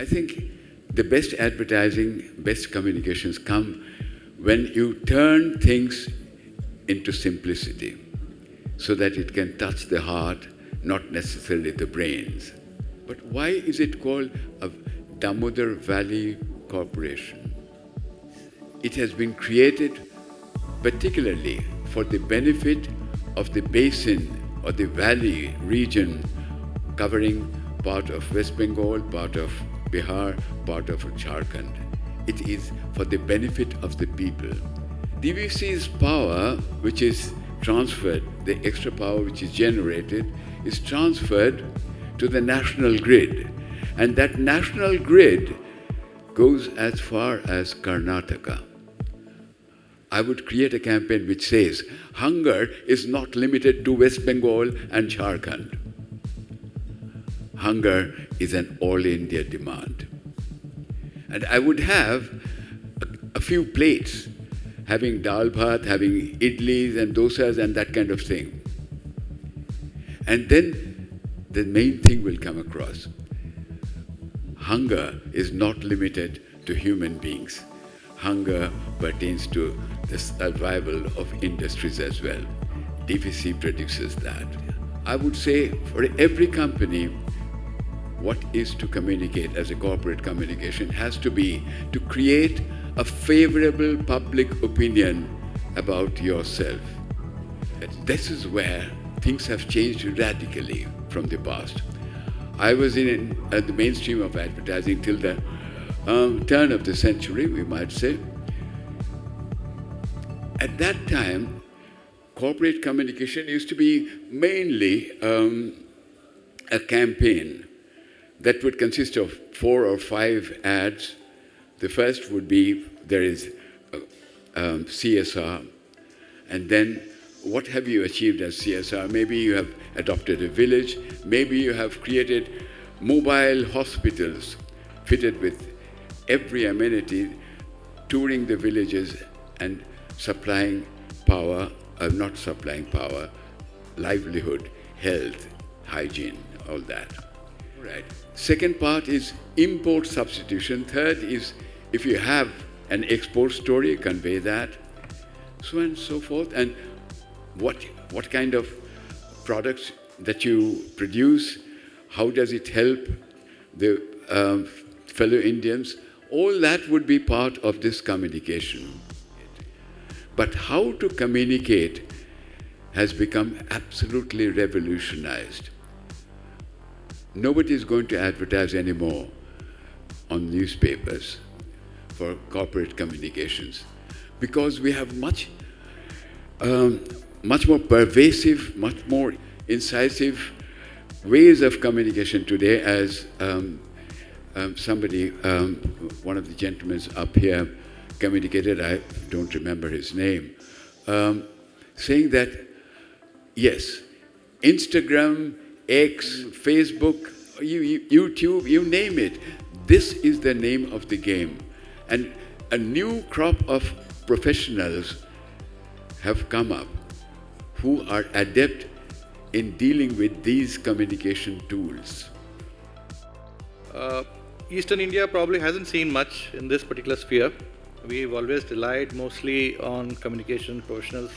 I think the best advertising, best communications come when you turn things into simplicity so that it can touch the heart, not necessarily the brains. But why is it called a Damodar Valley Corporation? It has been created particularly for the benefit of the basin or the valley region covering part of West Bengal, part of Bihar, part of Jharkhand. It is for the benefit of the people. DVC's power, which is transferred, the extra power which is generated, is transferred to the national grid. And that national grid goes as far as Karnataka. I would create a campaign which says, hunger is not limited to West Bengal and Jharkhand. Hunger is an all-India demand. And I would have a few plates, having dal bhat, having idlis and dosas and that kind of thing. And then the main thing will come across. Hunger is not limited to human beings. Hunger pertains to the survival of industries as well. DVC produces that. I would say for every company, what is to communicate as a corporate communication has to be to create a favorable public opinion about yourself. This is where things have changed radically from the past. I was in the mainstream of advertising till the turn of the century, we might say. At that time, corporate communication used to be mainly a campaign that would consist of 4 or 5 ads. The first would be, there is CSR, and then what have you achieved as CSR? Maybe you have adopted a village, maybe you have created mobile hospitals fitted with every amenity, touring the villages and supplying power, not supplying power, livelihood, health, hygiene, all that. Right. Second part is import substitution. Third is if you have an export story, convey that, so on and so forth. And what kind of products that you produce, how does it help the fellow Indians? All that would be part of this communication. But how to communicate has become absolutely revolutionized. Nobody is going to advertise anymore on newspapers for corporate communications because we have much more pervasive, much more incisive ways of communication today, as somebody, one of the gentlemen up here communicated, I don't remember his name, saying that, yes, Instagram, X, Facebook, YouTube, you name it, this is the name of the game. And a new crop of professionals have come up who are adept in dealing with these communication tools. Eastern India probably hasn't seen much in this particular sphere. We've always relied mostly on communication professionals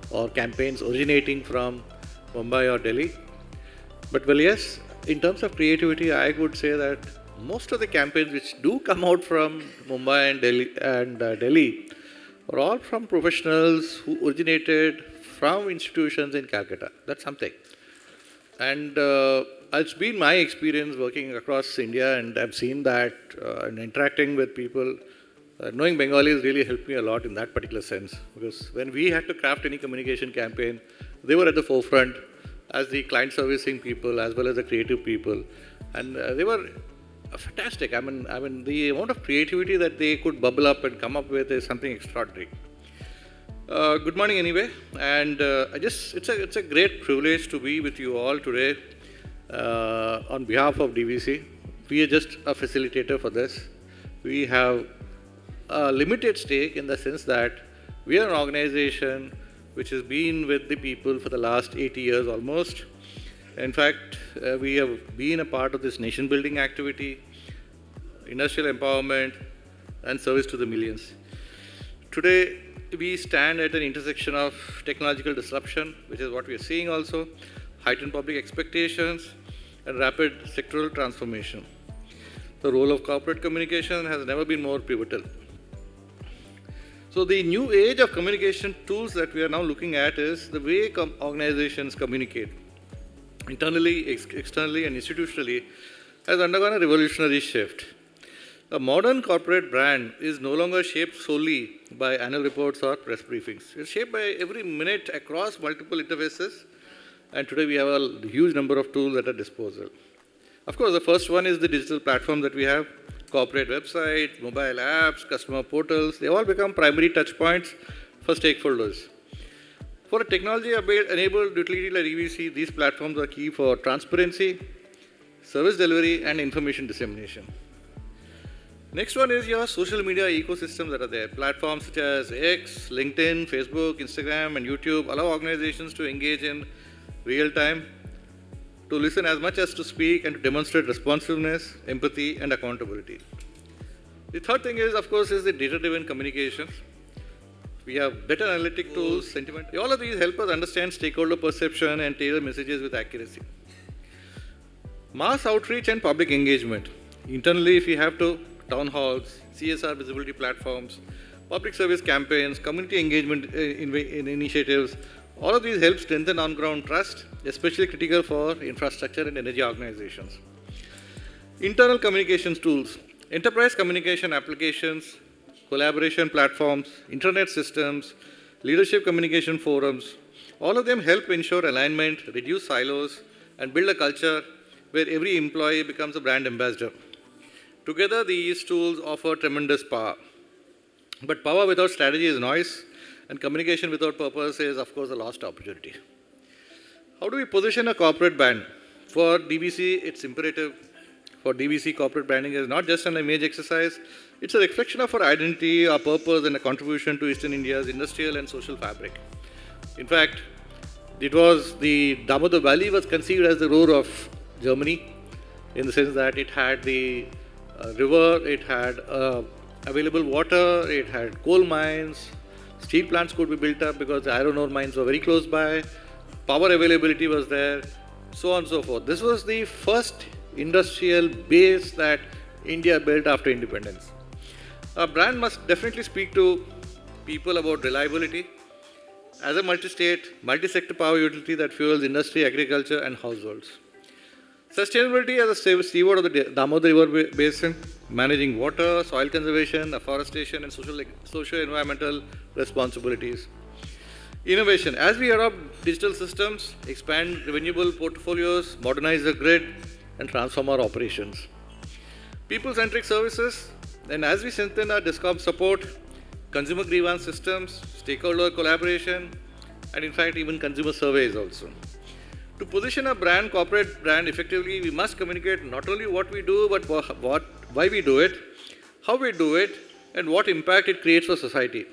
or campaigns originating from Mumbai or Delhi. But well, yes, in terms of creativity, I would say that most of the campaigns which do come out from Mumbai and Delhi are all from professionals who originated from institutions in Calcutta. That's something. And it's been my experience working across India, and I've seen that and interacting with people. Knowing Bengali has really helped me a lot in that particular sense, because when we had to craft any communication campaign, they were at the forefront as the client servicing people as well as the creative people, and they were fantastic. I mean, the amount of creativity that they could bubble up and come up with is something extraordinary. Good morning anyway, and it's a great privilege to be with you all today on behalf of DVC. We are just a facilitator for this. We have a limited stake in the sense that we are an organization which has been with the people for the last 80 years almost. In fact, we have been a part of this nation building activity. industrial empowerment, and service to the millions. Today, we stand at an intersection of technological disruption, which is what we are seeing also, heightened public expectations, and rapid sectoral transformation. The role of corporate communication has never been more pivotal. So the new age of communication tools that we are now looking at is the way organizations communicate, internally, externally, and institutionally, has undergone a revolutionary shift. A modern corporate brand is no longer shaped solely by annual reports or press briefings. It's shaped by every minute across multiple interfaces, and today we have a huge number of tools at our disposal. Of course, the first one is the digital platform that we have. Corporate website, mobile apps, customer portals, they all become primary touch points for stakeholders. For a technology-enabled utility like DVC, these platforms are key for transparency, service delivery, and information dissemination. Next one is your social media ecosystems that are there. Platforms such as X, LinkedIn, Facebook, Instagram, and YouTube allow organizations to engage in real time, to listen as much as to speak, and to demonstrate responsiveness, empathy, and accountability. The third thing is, of course, is the data-driven communications. We have better analytic tools, sentiment. All of these help us understand stakeholder perception and tailor messages with accuracy. Mass outreach and public engagement. Internally, if we have to, town halls, CSR visibility platforms, public service campaigns, community engagement in initiatives, all of these help strengthen on-ground trust, especially critical for infrastructure and energy organizations. Internal communications tools, enterprise communication applications, collaboration platforms, internet systems, leadership communication forums, all of them help ensure alignment, reduce silos, and build a culture where every employee becomes a brand ambassador. Together, these tools offer tremendous power. But power without strategy is noise, and communication without purpose is, of course, a lost opportunity. How do we position a corporate brand? For DVC, it's imperative. For DVC, corporate branding is not just an image exercise, it's a reflection of our identity, our purpose, and a contribution to Eastern India's industrial and social fabric. In fact, it was the Damodar Valley was conceived as the roar of Germany, in the sense that it had the river, it had available water, it had coal mines, steel plants could be built up because the iron ore mines were very close by, power availability was there, so on and so forth. This was the first industrial base that India built after independence. A brand must definitely speak to people about reliability as a multi-state, multi-sector power utility that fuels industry, agriculture, and households. Sustainability as a steward of the Damodar River Basin, managing water, soil conservation, afforestation, and socio-environmental responsibilities. Innovation. As we adopt digital systems, expand renewable portfolios, modernize the grid, and transform our operations. People-centric services. And as we strengthen our DISCOM support, consumer grievance systems, stakeholder collaboration, and in fact, even consumer surveys also. To position a brand, corporate brand effectively, we must communicate not only what we do, but why we do it, how we do it, and what impact it creates for society.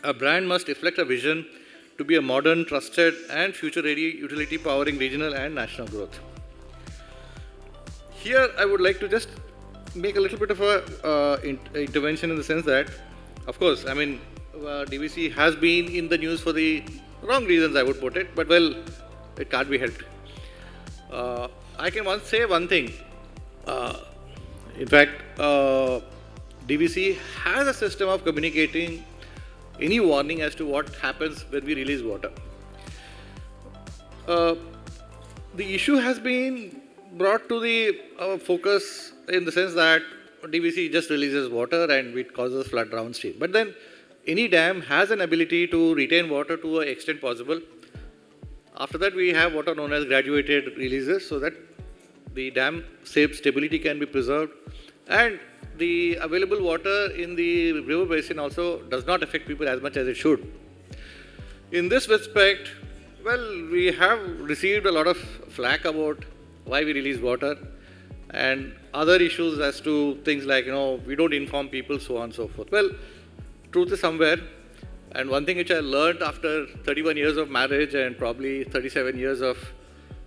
A brand must reflect a vision to be a modern, trusted, and future-ready utility powering regional and national growth. Here, I would like to just make a little bit of a intervention in the sense that, of course, I mean, DVC has been in the news for the wrong reasons, I would put it, but well, it can't be helped. I can say one thing. In fact, DVC has a system of communicating any warning as to what happens when we release water. The issue has been brought to the focus in the sense that DVC just releases water and it causes flood downstream. But then any dam has an ability to retain water to an extent possible. After that, we have what are known as graduated releases so that the dam stability can be preserved, and the available water in the river basin also does not affect people as much as it should. In this respect, well, we have received a lot of flack about why we release water and other issues as to things like, we don't inform people, so on and so forth. Well, truth is somewhere. And one thing which I learned after 31 years of marriage and probably 37 years of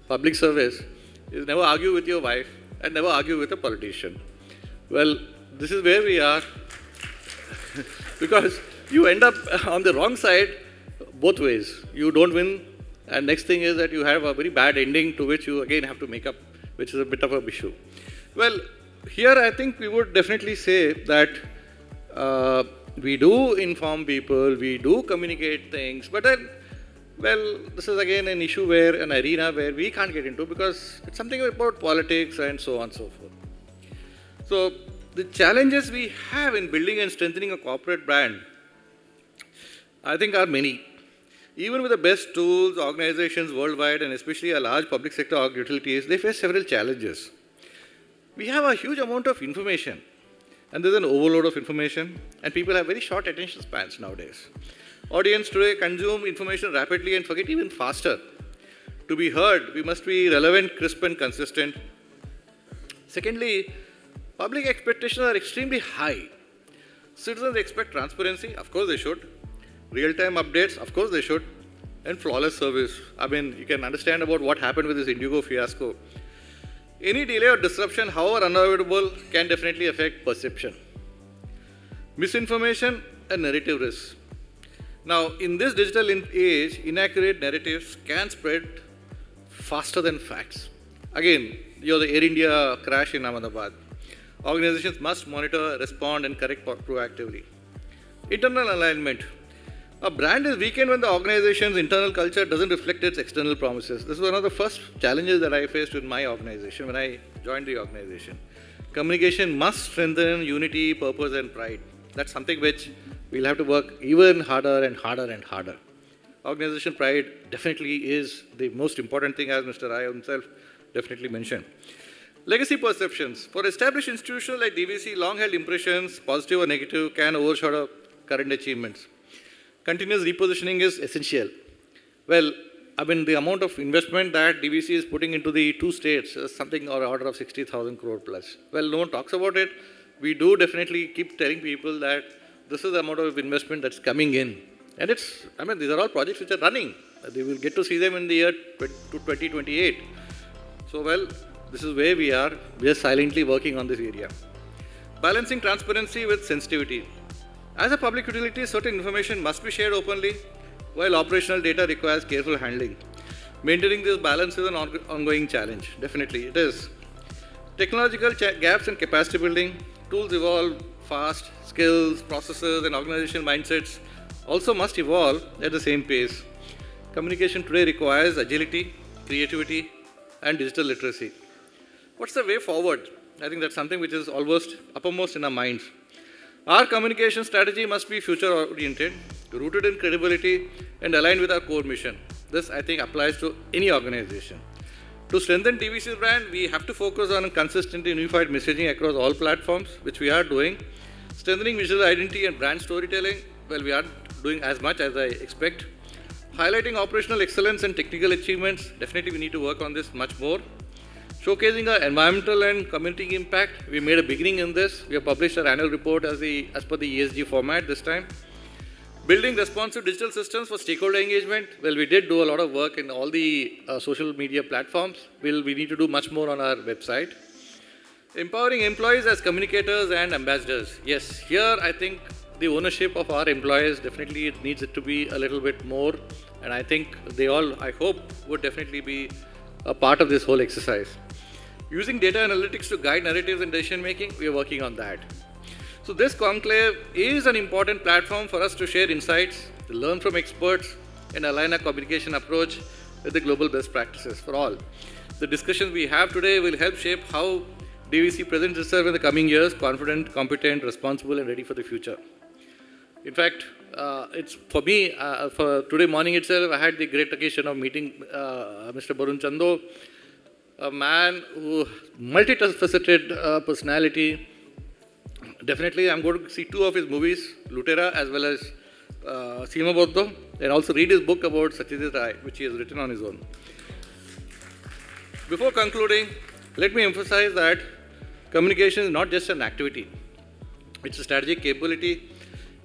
public service is never argue with your wife and never argue with a politician. Well, this is where we are because you end up on the wrong side both ways. You don't win, and next thing is that you have a very bad ending to which you again have to make up, which is a bit of a issue. Well, here I think we would definitely say that we do inform people, we do communicate things, but then, well, this is again an issue where, an arena where we can't get into because it's something about politics and so on and so forth. So, the challenges we have in building and strengthening a corporate brand, I think are many. Even with the best tools, organizations worldwide, and especially a large public sector utilities, they face several challenges. We have a huge amount of information, and there's an overload of information, and people have very short attention spans nowadays. Audience today consume information rapidly and forget even faster. To be heard, we must be relevant, crisp, and consistent. Secondly, public expectations are extremely high. Citizens expect transparency, of course they should. Real-time updates, of course they should. And flawless service. I mean, you can understand about what happened with this Indigo fiasco. Any delay or disruption, however unavoidable, can definitely affect perception. Misinformation and narrative risks. Now, in this digital age, inaccurate narratives can spread faster than facts. Again, the Air India crash in Ahmedabad. Organizations must monitor, respond, and correct proactively. Internal alignment. A brand is weakened when the organization's internal culture doesn't reflect its external promises. This is one of the first challenges that I faced with my organization when I joined the organization. Communication must strengthen unity, purpose, and pride. That's something which we'll have to work even harder and harder and harder. Organization pride definitely is the most important thing, as Mr. Rai himself definitely mentioned. Legacy perceptions. For established institutions like DVC, long-held impressions, positive or negative, can overshadow current achievements. Continuous repositioning is essential. Well, I mean, the amount of investment that DVC is putting into the two states is something on the order of 60,000 crore plus. Well, no one talks about it. We do definitely keep telling people that this is the amount of investment that's coming in. And it's, I mean, these are all projects which are running. They will get to see them in the year 2028. So, well, this is where we are. We are silently working on this area. Balancing transparency with sensitivity. As a public utility, certain information must be shared openly, while operational data requires careful handling. Maintaining this balance is an ongoing challenge. Definitely, it is. Technological gaps in capacity building. Tools evolve fast. Skills, processes, and organizational mindsets also must evolve at the same pace. Communication today requires agility, creativity, and digital literacy. What's the way forward? I think that's something which is almost uppermost in our minds. Our communication strategy must be future-oriented, rooted in credibility, and aligned with our core mission. This, I think, applies to any organization. To strengthen DVC's brand, we have to focus on consistent and unified messaging across all platforms, which we are doing. Strengthening visual identity and brand storytelling, well, we are doing as much as I expect. Highlighting operational excellence and technical achievements, definitely we need to work on this much more. Showcasing our environmental and community impact, we made a beginning in this. We have published our annual report as per the ESG format this time. Building responsive digital systems for stakeholder engagement, well, we did do a lot of work in all the social media platforms. We need to do much more on our website. Empowering employees as communicators and ambassadors. Yes, here I think the ownership of our employees definitely it needs it to be a little bit more, and I think they all, I hope, would definitely be a part of this whole exercise. Using data analytics to guide narratives and decision making, we are working on that. So this conclave is an important platform for us to share insights, to learn from experts, and align our communication approach with the global best practices for all. The discussions we have today will help shape how DVC presents itself in the coming years, confident, competent, responsible, and ready for the future. In fact, it's for me, for today morning itself, I had the great occasion of meeting Mr. Barun Chando, a man who multifaceted personality. Definitely, I'm going to see 2 of his movies, Lutera as well as Sima Bodho, and also read his book about Satyajit Ray, which he has written on his own. Before concluding, let me emphasize that communication is not just an activity. It's a strategic capability.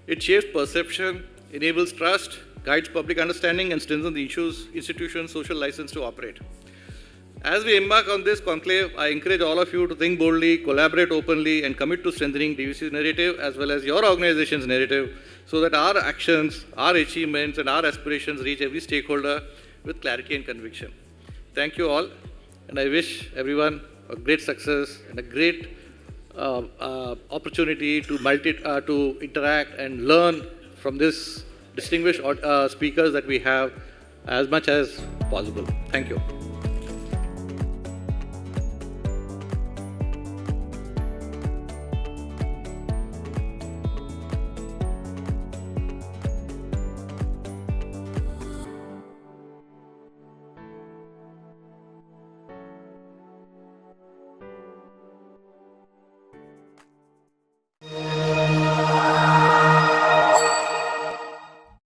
It shapes perception, enables trust, guides public understanding, and strengthens the institution's social license to operate. As we embark on this conclave, I encourage all of you to think boldly, collaborate openly, and commit to strengthening DVC's narrative as well as your organization's narrative so that our actions, our achievements, and our aspirations reach every stakeholder with clarity and conviction. Thank you all, and I wish everyone a great success and a great opportunity to interact and learn from this distinguished speakers that we have as much as possible. Thank you.